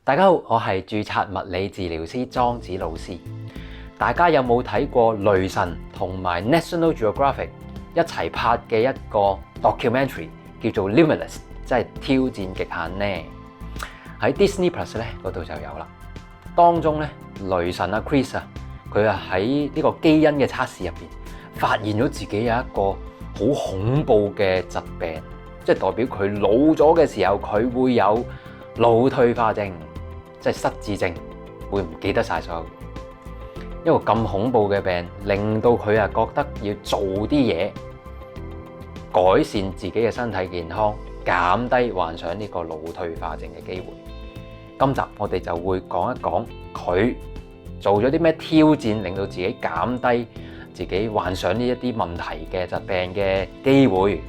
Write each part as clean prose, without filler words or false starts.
大家好，我係註冊物理治療師莊子老師。大家有冇睇過雷神同埋 National Geographic 一齊拍嘅一個 documentary 叫做 Limitless， 即係挑戰極限呢？喺 Disney Plus 咧嗰度就有啦。當中咧，雷神啊 Chris 啊，佢啊喺呢個基因嘅測試入邊發現咗自己有一個好恐怖嘅疾病，即係代表佢老咗嘅時候佢會有腦退化症，即係失智症，會唔記得晒所有嘢。一個咁恐怖嘅病，令到佢啊覺得要做啲嘢改善自己嘅身體健康，減低患上呢個腦退化症嘅機會。今集我哋就會講一講佢做咗啲咩挑戰，令到自己減低自己患上呢一啲問題嘅疾病嘅機會，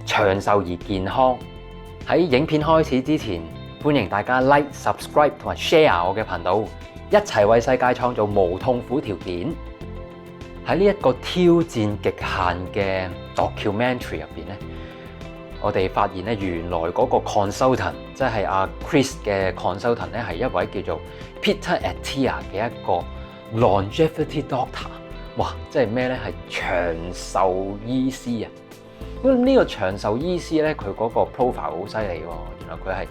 長壽而健康。喺影片開始之前，歡迎大家 like、subscribe 同埋 share 我嘅頻道，一齊為世界創造無痛苦條件。喺呢一個挑戰極限嘅 documentary 入邊咧，我哋發現咧，原來嗰個 consultant， 即係阿 Chris 嘅 consultant 咧，係一位叫做 Peter Attia 嘅一個 longevity doctor。哇！即係咩咧？係長壽醫師啊！咁呢個長壽醫師咧，佢嗰個 profile 好犀利喎。原來佢係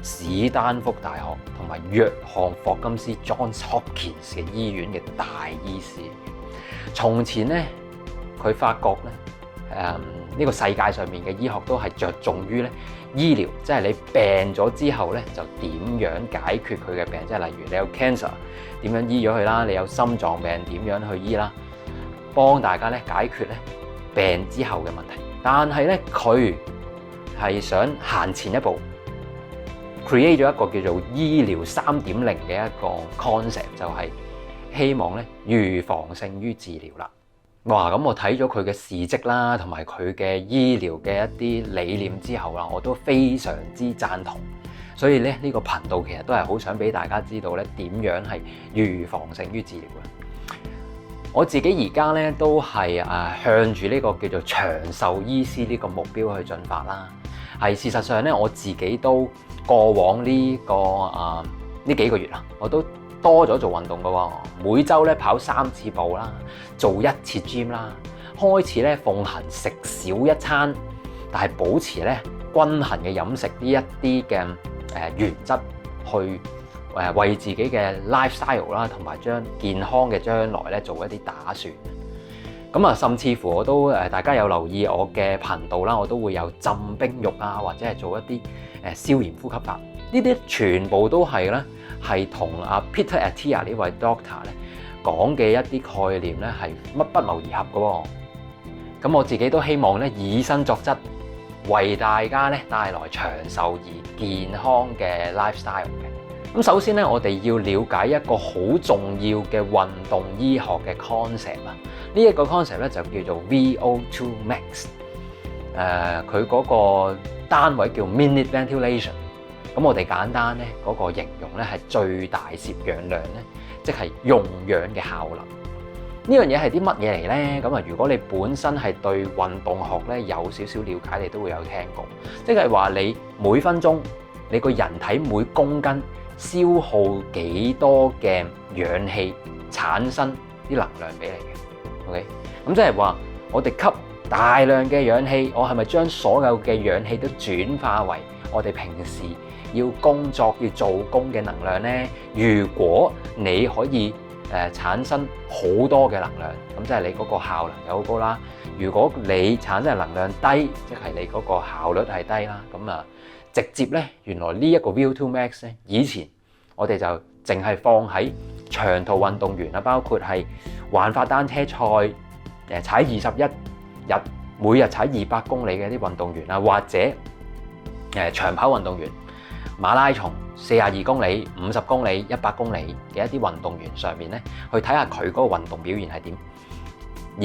史丹福大學同埋約翰霍金斯 Johns Hopkins 嘅醫院嘅大醫師。從前咧，佢發覺咧，呢個世界上面嘅醫學都係着重於咧醫療，即係你病咗之後咧，就點樣解決佢嘅病，即係例如你有 cancer 點樣醫咗佢啦，你有心臟病點樣去醫啦，幫大家咧解決咧病之後嘅問題。但係咧，佢係想行前一步 ，create 咗一個叫做醫療3.0嘅一個 concept， 就係希望咧預防勝於治療啦。哇！咁我睇咗佢嘅事蹟啦，同埋佢嘅醫療嘅一啲理念之後啦，我都非常之贊同。所以咧，呢個頻道其實都係好想俾大家知道咧，點樣係預防勝於治療嘅。我自己而家咧都係向住呢個叫做長壽醫師呢個目標去進發啦。係事實上咧，我自己都過往呢幾個月啦，我都多咗做運動嘅喎。每週咧跑3次步啦，做1次 gym 啦，開始咧奉行食少一餐，但係保持咧均衡嘅飲食呢一啲嘅原則去為自己嘅 lifestyle 啦，同埋將健康嘅將來咧做一啲打算。咁啊，甚至乎我都大家有留意我嘅頻道啦，我都會有浸冰浴啊，或者係做一啲消炎呼吸法。呢啲全部都係咧係同阿 Peter Attia 呢位 doctor 咧講嘅一啲概念咧係不謀而合嘅喎。咁我自己都希望咧以身作則，為大家咧帶來長壽而健康嘅 lifestyle 嘅。咁首先咧，我哋要了解一個好重要嘅運動醫學嘅 concept 啊。呢一個 concept 咧就叫做 VO2 max。佢嗰個單位叫 minute ventilation。咁我哋簡單咧嗰個形容咧係最大攝氧量咧，即係用氧嘅效能。呢樣嘢係啲乜嘢嚟咧？咁啊，如果你本身係對運動學咧有少少了解，你都會有聽過，即係話你每分鐘你個人體每公斤消耗幾多嘅氧氣，產生啲能量俾你嘅。OK，咁即係話我哋吸大量嘅氧氣，我係咪將所有嘅氧氣都轉化為我哋平時要工作要做工嘅能量呢？如果你可以產生好多嘅能量，咁即係你嗰個效能就好高啦。如果你產生嘅能量低，即係你嗰個效率係低啦。咁啊，直接咧，原來呢一個 VO2 max 咧，以前我哋就淨係放喺長途運動員啦，包括係環法單車賽踩21日，每日踩200公里嘅啲運動員啊，或者長跑運動員、馬拉松42公里、50公里、100公里嘅一啲運動員上面咧，去睇下佢嗰個運動表現係點。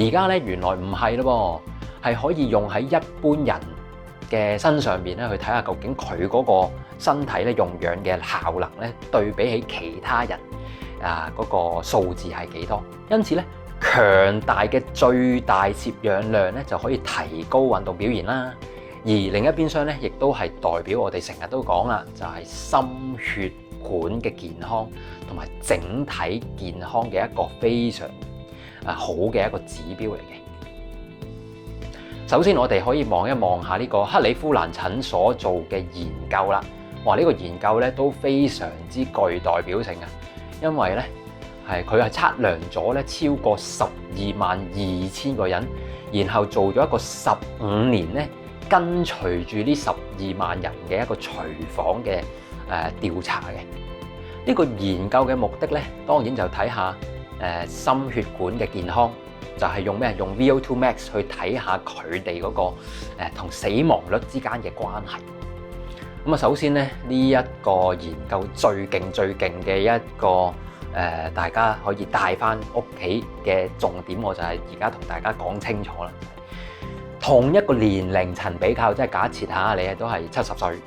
而家咧，原來唔係咯喎，係可以用喺一般人嘅身上邊咧，去睇下究竟佢嗰個身體咧用氧嘅效能咧，對比起其他人嗰個數字係幾多。因此咧，強大嘅最大攝氧量咧就可以提高運動表現啦。而另一邊廂咧，亦都係代表我哋成日都講啦，就係心血管嘅健康同埋整體健康嘅一個非常好嘅一個指標嚟嘅。首先，我哋可以望一望下呢個克里夫蘭診所做嘅研究啦。哇！呢個研究咧都非常之具代表性啊，因為咧佢係測量咗咧超過122000個人，然後做咗一個15年咧跟隨住呢12萬人嘅一個隨訪嘅調查嘅。呢個研究嘅目的咧，當然就睇下心血管嘅健康。就係用咩？用 VO2 max 去睇下佢哋嗰個同死亡率之間嘅關係。咁啊，首先咧呢一個研究最勁嘅一個大家可以帶翻屋企嘅重點，我就係而家同大家講清楚啦。同一個年齡層比較，即係假設下你都係70歲，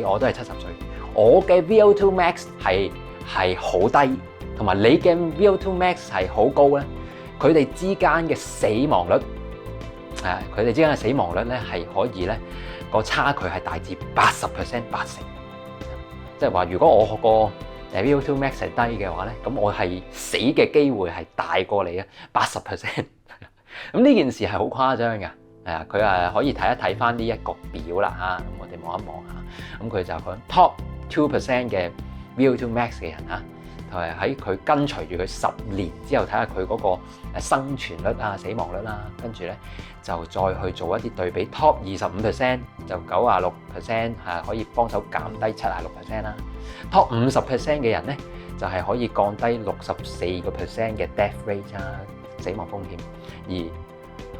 我都係70歲，我嘅 VO2 max 係好低，同埋你嘅 VO2 max 係好高咧。佢哋之間嘅死亡率，咧係可以咧個差距係大至80%，即係話如果我個VO2 max 係低嘅話咧，咁我係死嘅機會係大過你啊80%。咁呢件事係好誇張嘅，佢可以睇一睇翻呢一個表啦嚇，咁我哋望一望下，咁佢就講 top 2% 嘅 VO2 max 嘅人嚇。同埋喺佢跟隨住佢10年之後，睇下佢嗰個生存率啊、死亡率啦，跟住咧就再去做一啲對比 ，top 25% 就96%可以幫手減低76%啦。top 50% 嘅人咧就係可以降低64% 嘅 death rate 啊，死亡風險。而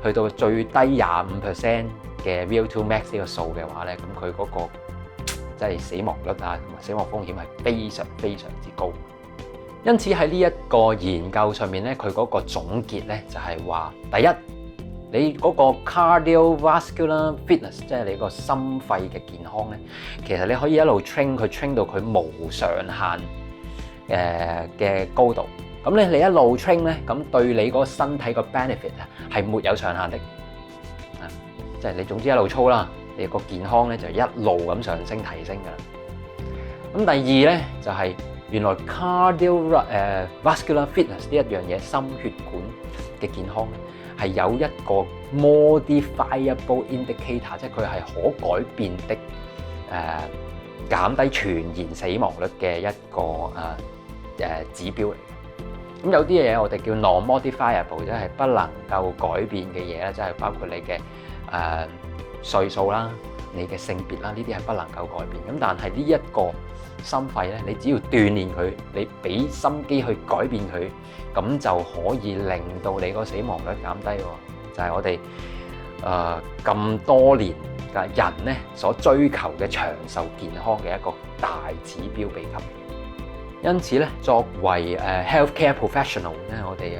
去到最低25% 嘅 VO2 max 呢個數嘅話咧，咁佢嗰個即係死亡率啊同埋死亡風險係非常之高。因此喺呢一個研究上面咧，佢嗰個總結咧就係話，第一，你嗰個 cardiovascular fitness， 即係你個心肺嘅健康咧，其實你可以一路 train 佢 train 到佢無上限嘅高度。咁咧你一路 train 咧，咁對你嗰個身體個 benefit 係沒有上限的。即係你總之一路操啦，你個健康咧就一路咁上升提升噶啦。咁第二咧就係，原來 cardiovascular fitness 呢一樣嘢，心血管嘅健康咧，係有一個 modifiable indicator， 即係佢係可改變的減低全然死亡率嘅一個指標嚟嘅。咁有啲嘢我哋叫 non-modifiable， 即係不能夠改變嘅嘢咧，即係包括你嘅歲數啦、你嘅性別啦，呢啲係不能夠改變。咁但係呢一個心肺咧，你只要鍛鍊佢，你俾心機去改變佢，咁就可以令到你個死亡率減低喎。就係我哋咁多年嘅人咧所追求嘅長壽健康嘅一個大指標秘笈。因此咧，作為healthcare professional 咧，我哋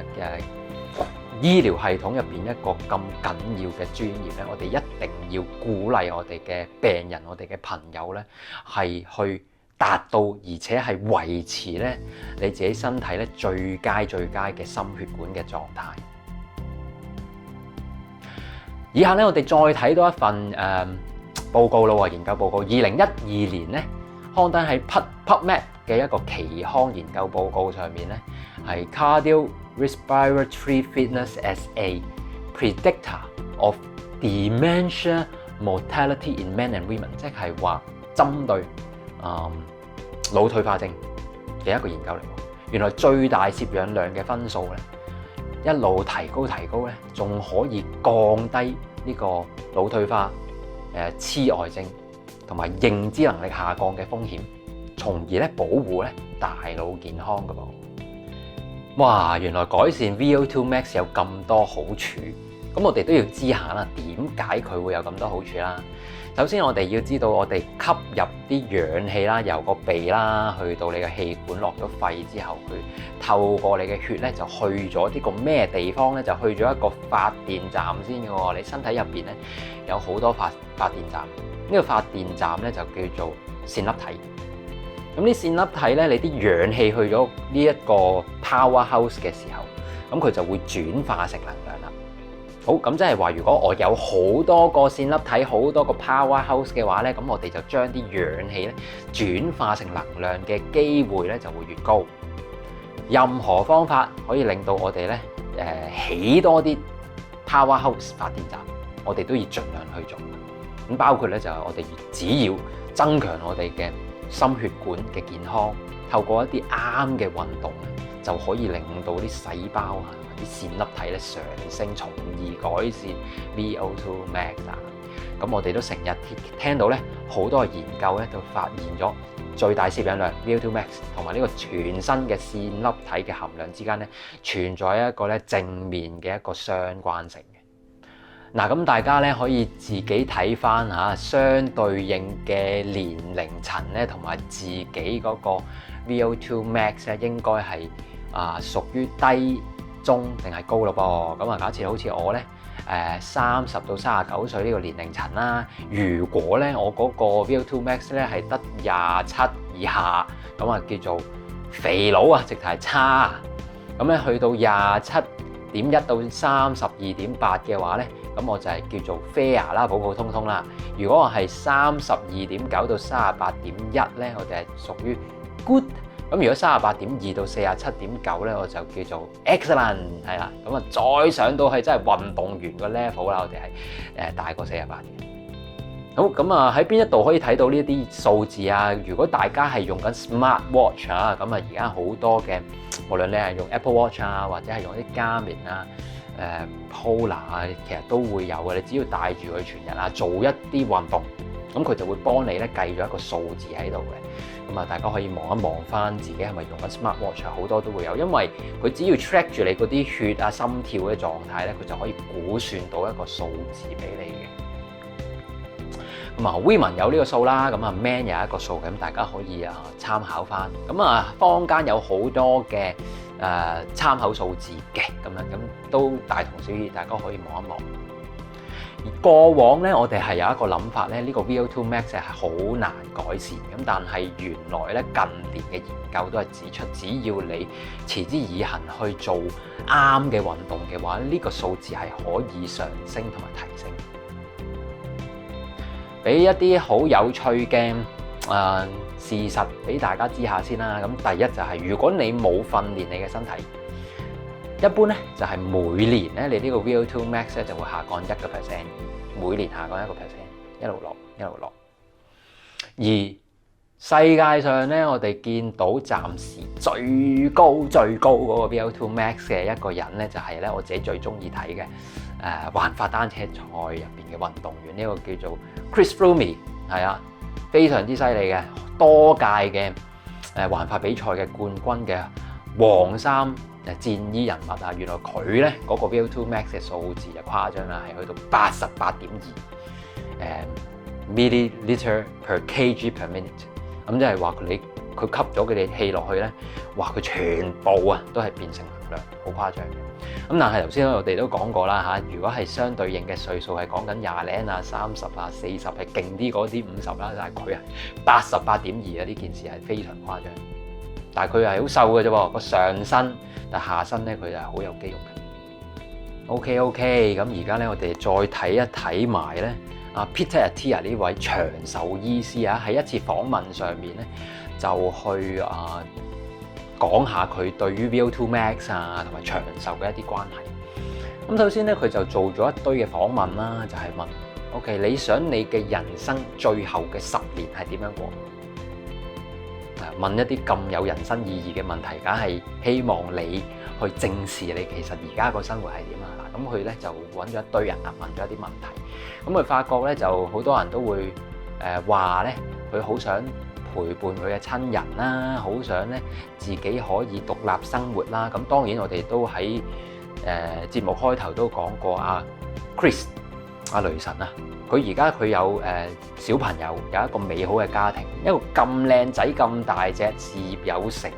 醫療系統入邊一個咁緊要嘅專業咧，我哋一定要鼓勵我哋嘅病人、我哋嘅朋友咧，係去達到而且係維持咧你自己身體咧最佳嘅心血管嘅狀態。以下咧，我哋再睇多一份報告咯，研究報告。2012年咧刊登喺 PubMed 嘅一個期刊研究報告上面咧，係 Cardiorespiratory Fitness as a Predictor of Dementia Mortality in Men and Women， 即係話針對腦退化症嘅一個研究嚟。原來最大攝氧量嘅分數咧，一路提高咧，仲可以降低呢個腦退化、痴呆症同埋認知能力下降嘅風險，從而咧保護咧大腦健康㗎噃。哇！原來改善 VO2 max 有咁多好處，咁我哋都要知下啦，點解佢會有咁多好處啦？首先我哋要知道，我哋吸入啲氧氣啦，由個鼻啦去到你嘅氣管落咗肺之後，佢透過你嘅血咧就去咗呢個咩地方咧？就去咗一個發電站先嘅喎。你身體入邊咧有好多發電站，呢個發電站咧就叫做線粒體。咁啲線粒體咧，你啲氧氣去咗呢一個 powerhouse 嘅時候，咁佢就會轉化成能量啦。好，咁即係話，如果我有好多個線粒體、好多個 powerhouse 嘅話咧，咁我哋就將啲氧氣咧轉化成能量嘅機會咧就會越高。任何方法可以令到我哋咧起多啲 powerhouse 發電站，我哋都要盡量去做。咁包括咧就係我哋只要增強我哋嘅心血管嘅健康，透過一啲啱嘅運動就可以令到啲細胞啊、啲線粒體咧上升，從而改善 VO2 max 啊。咁我哋都成日聽到咧好多嘅研究咧都發現咗最大攝氧量 VO2 max 同埋呢個全身嘅線粒體嘅含量之間咧存在一個咧正面嘅一個相關性嘅。嗱，咁大家咧可以自己睇翻嚇相對應嘅年齡層咧，同埋自己嗰個 VO2 max 咧，應該係屬於低、中定係高咯噃。咁啊，假設好似我咧30到39歲呢個年齡層啦，如果咧我嗰個 VO2 max 咧係得27以下，咁啊叫做肥佬啊，直頭係差。咁咧去到27.1到32.8嘅話咧，咁我就係叫做 fair 啦，普普通通啦。如果我係32.9到38.1咧，我就係屬於 good。咁如果38.2到47.9咧，我就叫做 excellent， 係啦。咁啊，再上到去真係運動員個 level 啦，我哋係大過48嘅。好，咁啊喺邊一度可以睇到呢啲數字啊？如果大家係用緊 smart watch 啊，咁啊而家好多嘅，無論你係用 Apple Watch 啊，或者係用啲 Garmin 啊、Polar 啊，其實都會有嘅。你只要帶住佢全日啊，做一啲運動，咁佢就會幫你咧計咗一個數字喺度嘅。咁啊，大家可以望一望翻自己係咪用緊 smart watch 啊，好多都會有，因為佢只要 track 住你嗰啲血啊、心跳嘅狀態咧，佢就可以估算到一個數字俾你嘅。咁啊 Women 有呢個數啦，咁啊 Man 有一個數嘅，咁大家可以參考翻。咁啊，坊間有好多嘅參考數字嘅，咁都大同小異，大家可以望一望。而過往咧，我哋係有一個諗法咧，呢個 VO2 max 係好難改善咁，但係原來咧近年嘅研究都係指出，只要你持之以恆去做啱嘅運動嘅話，呢個數字係可以上升同埋提升。俾一啲好有趣嘅事實俾大家知下先啦。咁第一就係，如果你冇訓練你嘅身體，一般咧就係每年咧你呢個 VO2 max 咧就會下降1%，每年下降1%，一路落一路落。而世界上咧，我哋見到暫時最高嗰個 VO2 max 嘅一個人咧，就係咧我自己最中意睇嘅環法單車賽入邊嘅運動員，呢個叫做 Chris Froome， 係啊，非常之犀利嘅，多屆嘅環法比賽嘅冠軍嘅黃衫戰衣人物啊！原來佢咧嗰個 VO2 max 嘅數字就誇張啦，係去到88.2 milliliter per kg per minute。咁即係話佢吸咗佢哋氣落去咧，哇！佢全部啊都係變成能量，好誇張嘅。咁但係頭先我哋都講過啦嚇，如果係相對應嘅歲數係講緊20零啊、30啊、40係勁啲嗰啲50啦，但係佢係88.2啊，呢件事係非常誇張。但係佢係好瘦嘅啫喎，個上身，但下身咧佢就係好有肌肉嘅。OK， 咁而家咧我哋再睇一睇埋咧。Peter Attia 呢位長壽醫師啊，喺一次訪問上面咧，就去講下佢對於 VO2 max 啊同埋長壽嘅一啲關係。咁首先咧，佢就做咗一堆嘅訪問啦，就係問 OK， 你想你嘅人生最後嘅10年係點樣過？問一啲咁有人生意義嘅問題，梗係希望你去正視你其實而家個生活係點啊！嗱，咁佢咧就揾咗一堆人問咗一啲問題，咁佢發覺咧就好多人都會話咧，佢好想陪伴佢嘅親人啦，好想咧自己可以獨立生活啦。咁當然我哋都喺節目開頭都講過Chris 雷神啊。佢而家佢有小朋友，有一個美好嘅家庭，一個咁靚仔咁大隻，事業有成，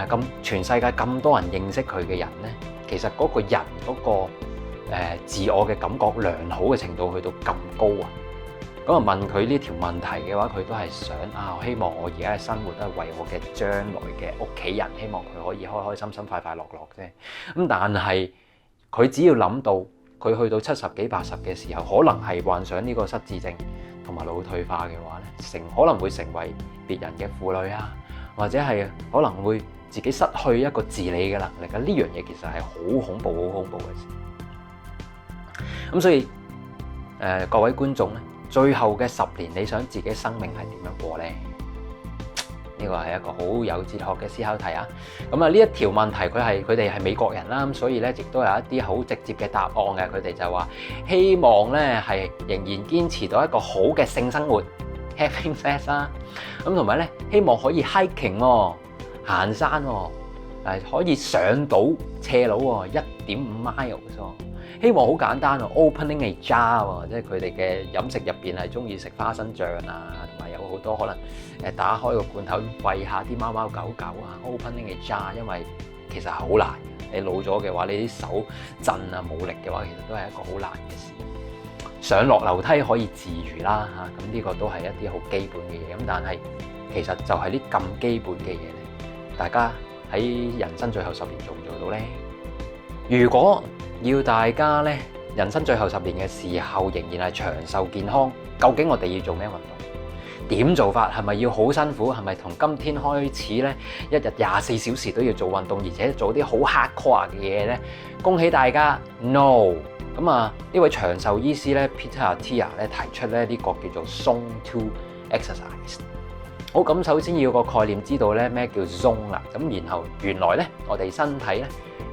咁全世界咁多人認識佢嘅人咧，其實嗰個人嗰個自我嘅感覺良好嘅程度去到咁高啊！咁啊問佢呢條問題嘅話，佢都係想希望我而家嘅生活都係為我嘅將來嘅屋企人，希望佢可以開開心心、快快樂樂啫。咁但係佢只要諗到佢去到70幾80嘅時候，可能係患上呢個失智症同埋腦退化嘅話咧，可能會成為別人嘅負累啊，或者係可能會自己失去一個自理嘅能力啊。呢樣嘢其實係好恐怖、好恐怖嘅事。咁所以各位觀眾咧，最後嘅10年，你想自己生命係點樣過咧？呢個係一個好有哲學嘅思考題啊！咁啊，呢一條問題佢哋係美國人啦，咁所以咧亦都有一啲好直接嘅答案嘅。佢哋就話希望咧係仍然堅持到一個好嘅性生活 ，having sex 啦。咁同埋咧，希望可以 hiking 喎，行山喎，可以上到斜路喎，1.5 miles 喎。希望好簡單喎 ，opening a jar 喎，即係佢哋嘅飲食入邊係中意食花生醬啊，同埋有好多可能打開個罐頭餵下啲貓貓狗狗啊 ，opening a jar， 因為其實係好難嘅。你老咗嘅話，你啲手震啊冇力嘅話，其實都係一個好難嘅事。上落樓梯可以自如啦嚇，咁呢個都係一啲好基本嘅嘢。咁但係其實就係啲咁基本嘅嘢咧，大家喺人生最後10年做唔做到咧？如果要大家咧人生最後10年嘅時候仍然係長壽健康，究竟我哋要做咩運動？點做法？係咪要好辛苦？係咪同今天開始咧，一日24小時都要做運動，而且做啲好 hardcore 嘅嘢咧？恭喜大家 ，no！ 咁啊，呢位長壽醫師咧 Peter Attia 咧提出咧呢個叫做 Zone 2 exercise。好，咁首先要個概念知道咧咩叫 zone 啦。咁然後原來咧我哋身體咧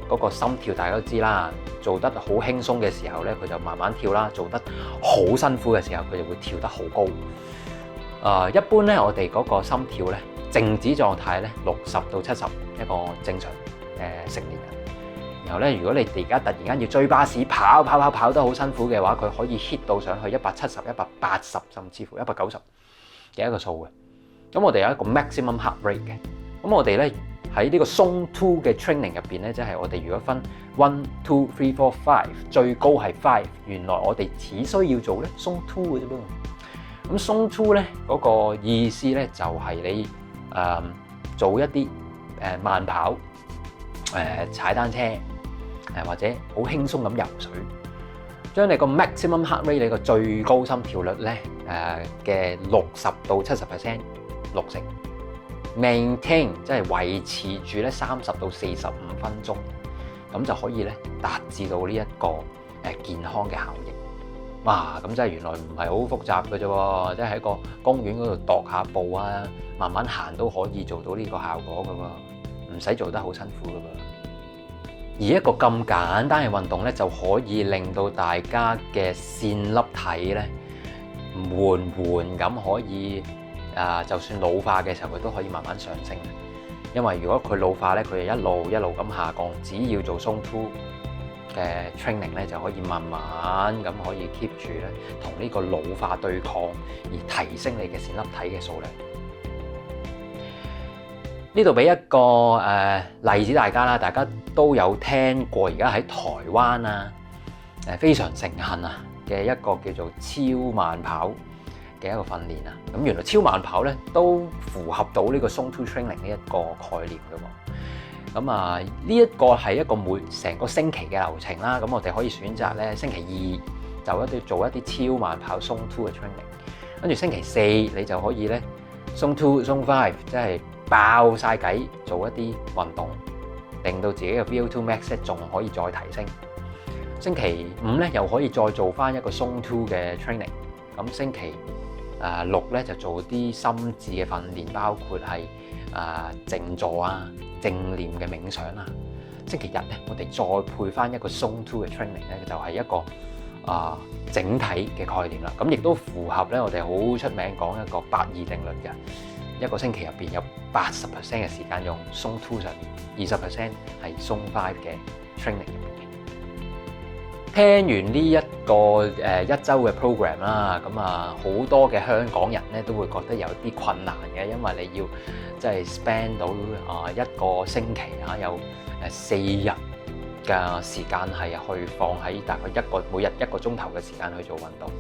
嗰個心跳大家都知啦，做得好輕鬆嘅時候咧佢就慢慢跳啦，做得好辛苦嘅時候佢就會跳得好高。一般咧我哋嗰個心跳咧靜止狀態咧60到70，一個正常成年人。然後咧如果你而家突然間要追巴士跑得好辛苦嘅話，佢可以 hit 到上去170、180甚至乎190嘅一個數嘅。咁我哋有一個 maximum heart rate 嘅。咁我哋咧喺呢個 Zone 2嘅 training 入邊咧，即係我哋如果分 1、2、3、4、5，最高係5。原來我哋只需要做咧 Zone 2嘅啫噃。咁 Zone 2咧嗰個意思咧就係你做一啲慢跑、踩單車或者好輕鬆咁游水，將你個 maximum heart rate 你個最高心跳率咧嘅60到70%， 60%。maintain 即係維持住咧30到45分鐘，咁就可以咧達至到呢一個健康嘅效益。哇！咁真係原來唔係好複雜嘅啫喎，即係喺個公園嗰度踱下步啊，慢慢行都可以做到呢個效果嘅喎，唔使做得好辛苦嘅喎。而一個咁簡單嘅運動咧，就可以令到大家嘅線粒體咧緩咁可以。就算老化嘅時候，佢都可以慢慢上升。因為如果佢老化咧，佢係一路咁下降。只要做 Zone 2嘅 training 咧，就可以慢慢咁可以 keep 住咧，同呢個老化對抗，而提升你嘅線粒體嘅數量。呢度俾一個例子大家啦，大家都有聽過，而家喺台灣啊非常盛行啊嘅一個叫做超慢跑嘅一個訓練啊，咁原來超慢跑咧都符合到呢個 Zone 2 training 呢一個概念嘅喎。咁啊，呢一個係一個成個星期嘅流程啦。咁我哋可以選擇咧星期2就一定要做一啲超慢跑 Zone 2嘅 training， 跟住星期4你就可以咧 Zone 2、Zone 5，即係爆晒計做一啲運動，令到自己嘅 VO2 max 仲可以再提升。星期5咧又可以再做翻一個 Zone 2嘅 training。咁星期6咧就做啲心智嘅訓練，包括係靜坐啊、正念嘅冥想啊。星期日咧，我哋再配翻一個 Zone 2嘅 training 咧，就係一個整體嘅概念啦。咁亦都符合咧我哋好出名講一個8-2定律嘅，一個星期入邊有80% 嘅時間用 Zone 2上面，20% 係 Zone 5嘅 training 入邊。聽完呢一個1週嘅 program 啦，咁啊好多嘅香港人咧都會覺得有啲困難嘅，因為你要即係 spend 到一個星期有4日嘅時間係去放喺大概每日1個鐘頭嘅時間去做運動。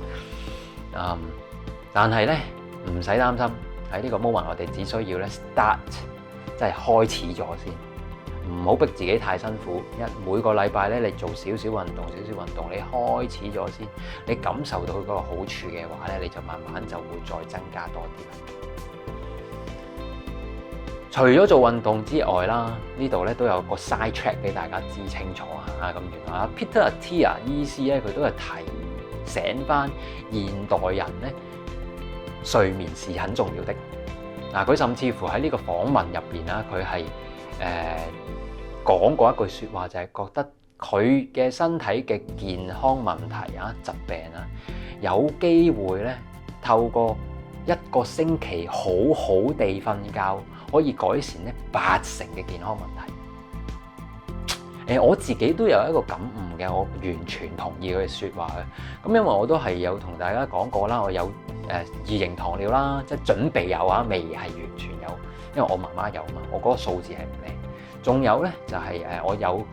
但係咧唔使擔心，喺呢個 moment 我哋只需要咧 start，即係開始咗先。唔好逼自己太辛苦。每個禮拜咧，你做少少運動，你開始咗先，你感受到佢嗰個好處嘅話咧，你就慢慢就會再增加多啲。除咗做運動之外啦，呢度咧都有個 side track 俾大家知清楚嚇。咁原來Peter Attia 醫師咧，佢都係提醒翻現代人咧，睡眠是很重要的。嗱，佢甚至乎喺呢個訪問入邊啦，佢係講過一句説話，就係覺得佢嘅身體嘅健康問題啊、疾病啊，有機會咧透過一個星期好好地瞓覺，可以改善咧80%嘅健康問題。我自己都有一個感悟嘅，我完全同意佢嘅説話嘅。咁因為我都係有同大家講過啦，我有二型糖尿啦，即係準備有啊，未係完全有，因為我媽媽有嘛，我嗰個數字係唔靚。仲有咧就係我有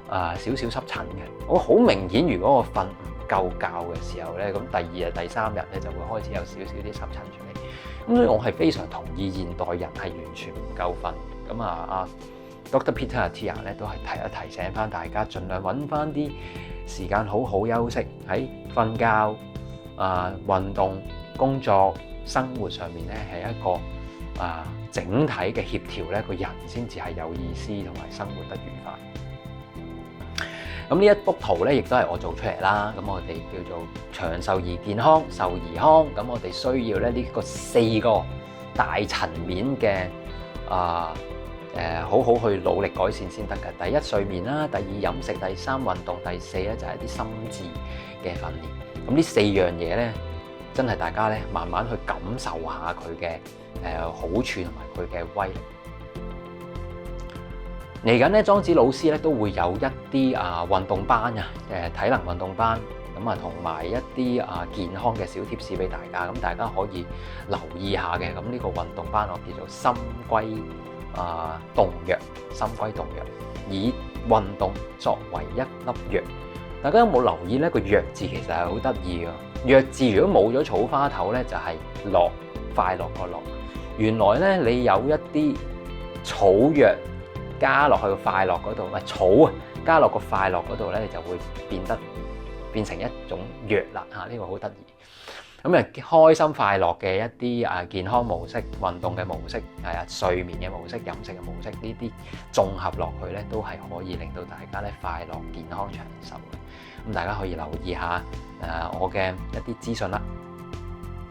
少少濕疹嘅，我好明顯，如果我瞓唔夠覺嘅時候咧，咁第2日、第3日咧就會開始有少少啲濕疹出嚟。咁所以我係非常同意現代人係完全唔夠瞓。咁Dr. Peter Attia 咧都係提醒翻大家，盡量揾翻啲時間好好休息，喺瞓覺、運動、工作、生活上面咧係一個整體嘅協調咧，個人先至係有意思同埋生活得愉快。咁呢一幅圖咧，亦都係我做出嚟啦。咁我哋叫做長壽而健康，壽而康。咁我哋需要咧呢個4個大層面嘅好好去努力改善先得㗎。第1睡眠啦，第2飲食，第3運動，第4咧就係一啲心智嘅訓練。咁呢4樣嘢咧，真係大家咧慢慢去感受下佢嘅好處同埋佢嘅威力。嚟緊咧，莊子老師咧都會有一啲運動班體能運動班，咁同埋一啲健康嘅小貼士俾大家，咁大家可以留意下嘅。咁呢個運動班我叫做心歸動藥，心歸動藥，以運動作為一粒藥。大家有冇留意呢個藥字其實係好得意嘅？藥字如果冇咗草花頭咧，就係樂，快樂個樂。原來咧你有一啲草藥加落去個快樂嗰度，草加落個快樂嗰度咧，就會變成一種藥啦嚇。呢個好得意。咁開心快樂嘅一啲健康模式、運動嘅模式、睡眠嘅模式、飲食嘅模式，呢啲綜合落去咧，都係可以令到大家咧快樂、健康、長壽嘅。咁大家可以留意下我嘅一啲資訊啦。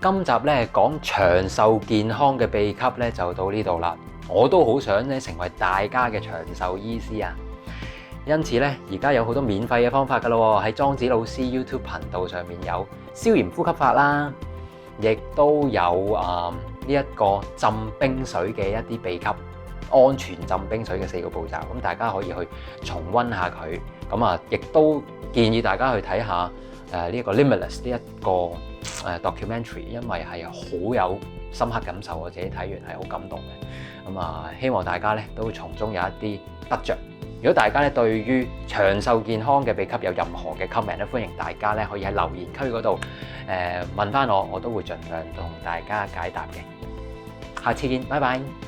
今集咧講長壽健康嘅秘笈咧就到呢度啦。我都好想咧成為大家嘅長壽醫師啊！因此咧，而家有好多免費嘅方法噶咯喎，喺莊子老師 YouTube 頻道上面有消炎呼吸法啦，亦都有呢一個浸冰水嘅一啲秘笈，安全浸冰水嘅4個步驟，咁大家可以去重溫下佢。咁亦都建議大家去睇下呢一個 Limitless 呢一個documentary， 因為係好有深刻感受，我自己睇完係好感動嘅。咁希望大家咧都從中有一啲得着。如果大家咧對於長壽健康嘅秘笈有任何嘅 comment 咧，歡迎大家咧可以喺留言區嗰度問翻我，我都會盡量同大家解答嘅。下次見，拜拜。